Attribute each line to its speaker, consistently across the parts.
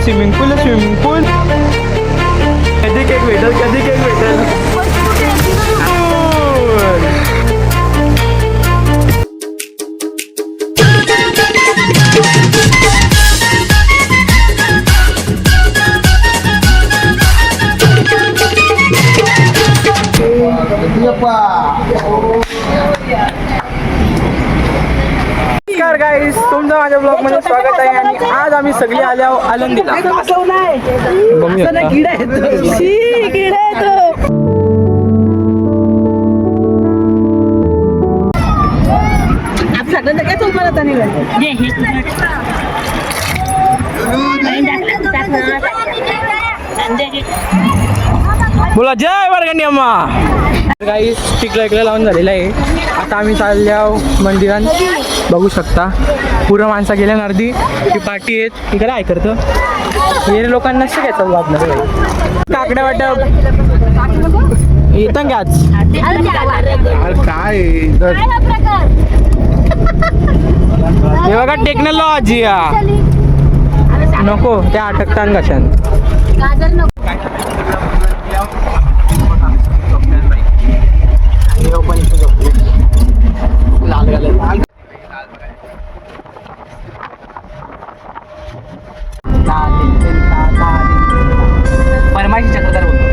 Speaker 1: Swimming पूल कधी cake भेटल नमस्कार गाईस, तुमचं माझ्या ब्लॉग मध्ये स्वागत आहे. आणि आज आम्ही सगळे आले आहोत आळंदीला. बोला जय वर्गणी अम्मा. गाईस स्टिकला इकडे लावून झालेला आहे. आता आम्ही चालले आहोत मंदिरात. बघू शकता पुरं माणसा गेल्या अर्धी ती पार्टी आहेत. इकडे काय करतं हे लोकांना शिकायचं आपल्याला. काकड्या वाटप येतं आज काय हे बघा टेक्नॉलॉजी नको त्या अटकतान कशान. परमाची चक्रधर बोलतो.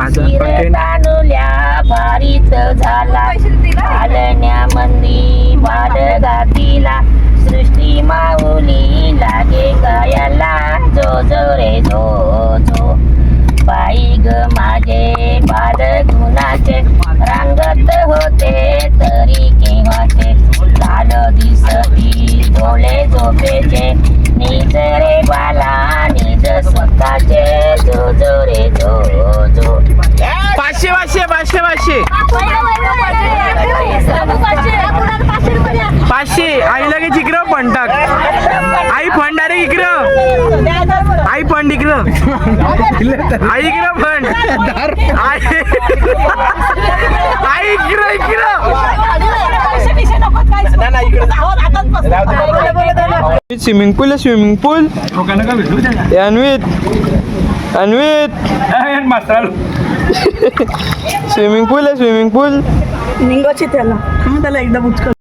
Speaker 1: माझा भारीच झाला आलण्यामंदी बाळगातीला सृष्टी माऊली लागे गायला जो जो रे जो जो. बाई ग माझे बाल गुणाचे रांगत होते तरी केव्हाचे लाल दिसती डोळे झोपेचे निज रे बाला निज स्वतःचे जो जो रे जो जो. 500 500 500 500 500 आई लगे इकडं फंड टाक. आई फंड डायरेक्ट इकडं. आई फंड इकडं. आई इकडं फंड. आई इकडं इकडं. स्विमिंग पूल अन्वित स्विमिंग पूल निंगाची त्याला एकदा बुचकल.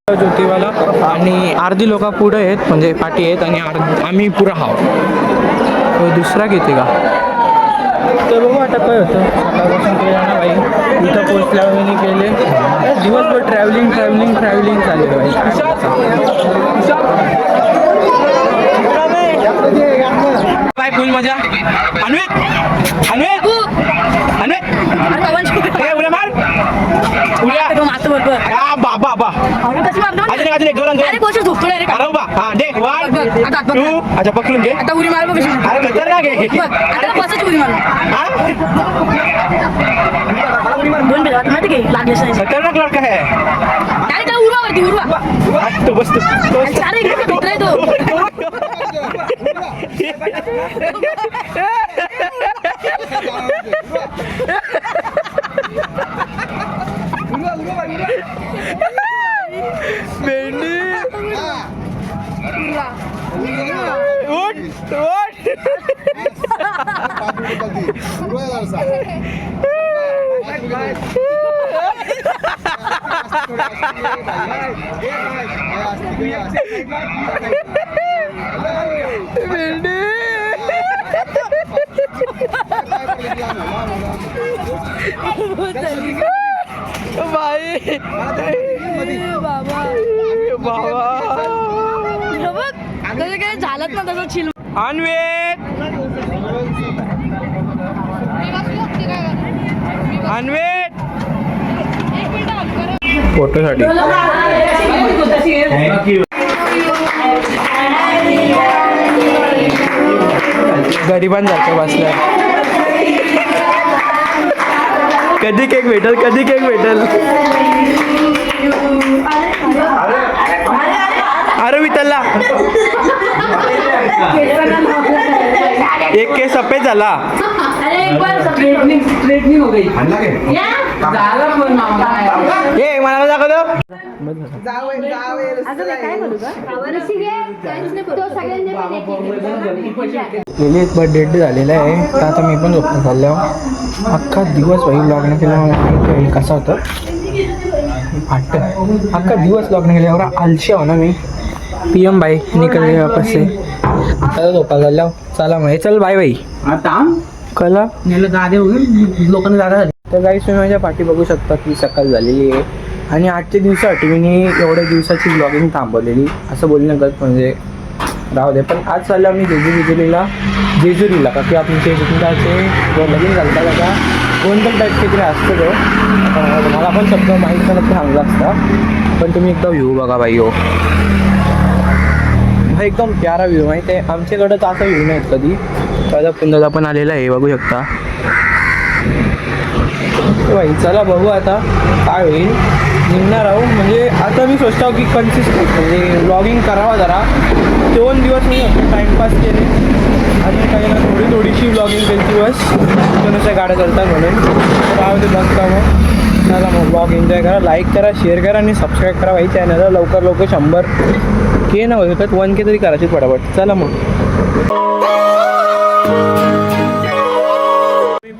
Speaker 1: ज्योतिबाला आणि अर्धी लोक पुढे आहेत म्हणजे पाठी आहेत आणि आम्ही पुरा हाव. दुसरा किती का तर बघू आता काय होतं. सकाळपासून केलं ना बाई इथं पोचल्यावर मी केले दिवसभर ट्रॅव्हलिंग चालू आहे बाई. फुल मजा. अन्वित उड्या मार बाबा अजून एक दोन अच्छा पकडून घे आता उडी मार. खतरनाक लड़का है. तो बस
Speaker 2: झालंच ना तसं चिल
Speaker 1: अन्वेत अन्वेत फोटोसाठी गरिबांसारखं बसलं. कधी केक भेटल कधी केक भेटल. अरे वितलला एक केस सफेद झाला. ए मला दाखव. बर्थडे झालेला आहे तर आता मी पण झोपून चाललो. अख्खा दिवस भाई ब्लॉग नाही केला. मला कसा होतं फाटत. अख्खा दिवस ब्लॉग नाही केला. एवढा आलशी हो ना मी. PM भाई निकल गए वापस से. आता झोपा झाल्या. चला मग चल बाय बाई. आता कला लोकांना जागा झाली. तर काही तुम्ही माझ्या पाठी बघू शकता की सकाळ झालेली आहे आणि आजच्या दिवसासाठी मी एवढ्या दिवसाची ब्लॉगिंग थांबवलेली असं बोलणं गत म्हणजे राहू दे. पण आज चाललं मी जेजुरीला का की आपण जेजुरीचे लगीन घालता का कोणतं टाईप काहीतरी असतं तो. मला पण शब्द माहीत नसतं चांगला असता पण तुम्ही एकदा व्ह्यू बघा बाई. हो हा एकदम प्यारा व्ह्यू माहिती आहे. आमच्याकडं तर असा व्ह्यू नाहीत कधी. त्याचा पुन्हा पण आलेला आहे बघू शकता. बाई चला बघू आता काय होईल. निघणार आहो म्हणजे आता मी सोचतो की कन्सिस्टंट म्हणजे ब्लॉगिंग करावा जरा. 2 दिवस मी टाईमपास केले आणि काही ना थोडीशी ब्लॉगिंग केली दिवस त्यानुसार गाड्या चालतात म्हणून. तर आहोत बघता मग. चला मग ब्लॉग एन्जॉय करा. लाईक करा शेअर करा आणि सबस्क्राईब करा बाई चॅनलला. लवकर 100K ना होतात 1K तरी करायची फटाफट. चला मग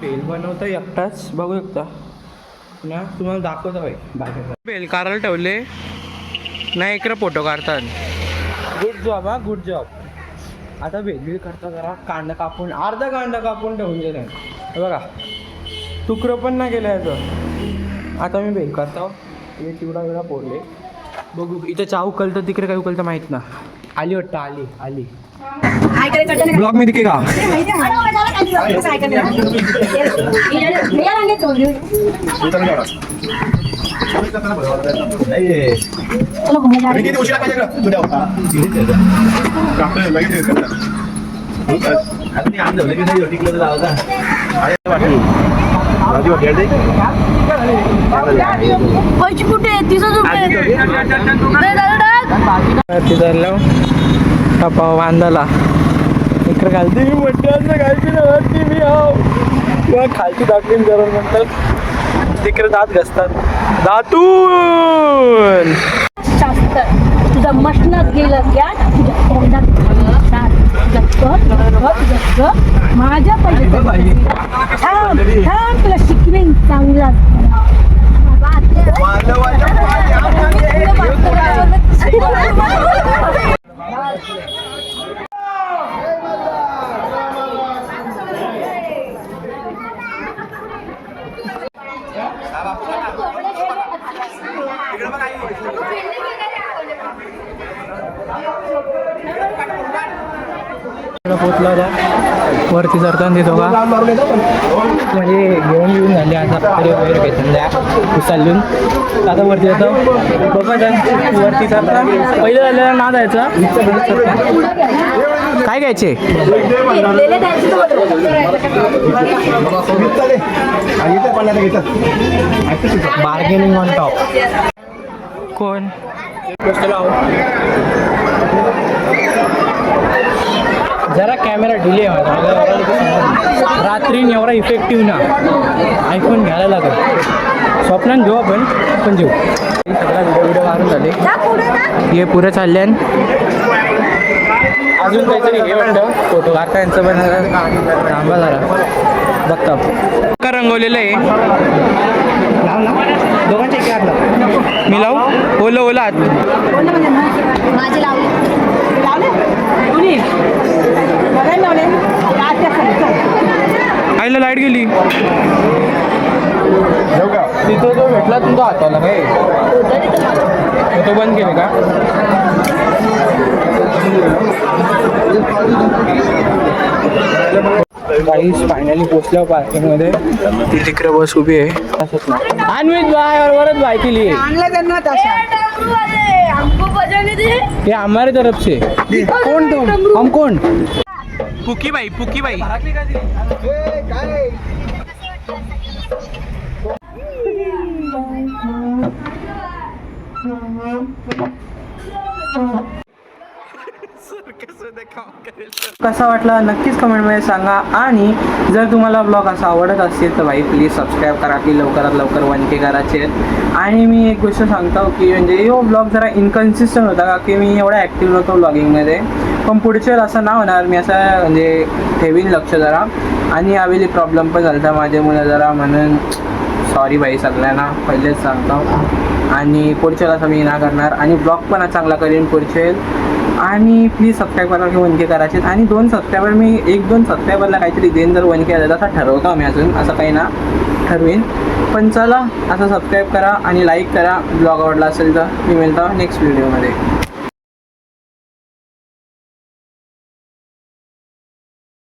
Speaker 1: बेल बनवतो एकटाच बघू शकता ना. तुम्हाला दाखवतो बाई बाकी बेल काराला ठेवले नाही इकडे फोटो काढतात. गुड जॉब हा गुड जॉब. आता बेल करता जरा कांदा कापून अर्धा कांदा कापून ठेवून दिला बघा. तुकडं पण नाही केलं याचं. आता मी बेल करतो. हे चिवडा वेळा पोरले बघू. इथं चहा उकलतं तिकडे काय उकलतं माहीत ना. आली वाटतं आली ब्लॉग मध्ये दिखे का. बांधाला इकडे घालते मी म्हटलं घालते ना मी किंवा खालची दाखवीन जरा म्हणतात तिकडे दात घसतात दातून.
Speaker 2: तुझा मशनात गेलं त्या तुझ्या तोंडात माझ्या पाहिजे थांब तुला शिकवेन चांगला.
Speaker 1: पोचला होता वरती चढताना ते दोघा म्हणजे घेऊन झाले. आता वगैरे घेतल्या उचलून आता वरती जातो बघा. वरती चढता पहिलं झालेला ना जायचा. काय घ्यायचे बार्गेनिंग ऑन टॉप. कोण जरा कॅमेरा डिले रात्री एवढा इफेक्टिव्ह ना. आयफोन घ्यायला लागेल. स्वप्नान घेऊ आपण घेऊ. सगळा व्हिडिओ मारून झाले हे पुरे चालले. अजून काहीतरी हे वाटतं फोटो आता यांचं पण थांबा जरा बघता का रंगवलेलं आहे मी लावू ओलं ओला आत
Speaker 2: माझे लावले कुणी बघायला लावले
Speaker 1: आईला लाईट गेली तिथं जो भेटला तुमचा हाताला काय तो बंद केले का गाईस फायनली पोचलो पार्किंगमध्ये ती तिकडे बस उभी आहे असंच ना अन्वित बाय बरोबरच बाय केली
Speaker 2: आणलं त्यांना तशा हमको बजाने दे
Speaker 1: ये हमारे तरफ से कौन तुम हम कौन पुकी बाई कसा वाटला नक्कीच कमेंटमध्ये सांगा आणि जर तुम्हाला ब्लॉग असा आवडत असेल तर भाई प्लीज सबस्क्राईब करा की लवकरात लवकर 1K करायचे आहेत. आणि मी एक गोष्ट सांगतो की म्हणजे यो ब्लॉग जरा इनकन्सिस्टंट होता का की मी एवढा ॲक्टिव्ह नव्हतो ब्लॉगिंगमध्ये पण पुढच्या वेळेला असं नाही होणार मी असं म्हणजे ठेवीन लक्ष जरा आणि यावेळी प्रॉब्लेम पण झाला माझ्या मुलं जरा म्हणून सॉरी भाई सगळ्यांना पहिलेच सांगतो आणि पुढच्या वेळेला मी ना करणार आणि ब्लॉग पण चांगला करीन पुढच्या आणि प्लीज सबस्क्राईब करा की 1K करायचे आणि 2 सबस्क्रायबर मी 1-2 सबस्क्रायबरला काहीतरी देईन जर 1K आलं तसं ठरवतो आम्ही अजून असं काही ना ठरवीन पण चला असं सबस्क्राईब करा आणि लाईक करा ब्लॉग आवडला असेल तर मी मिळतो नेक्स्ट व्हिडिओमध्ये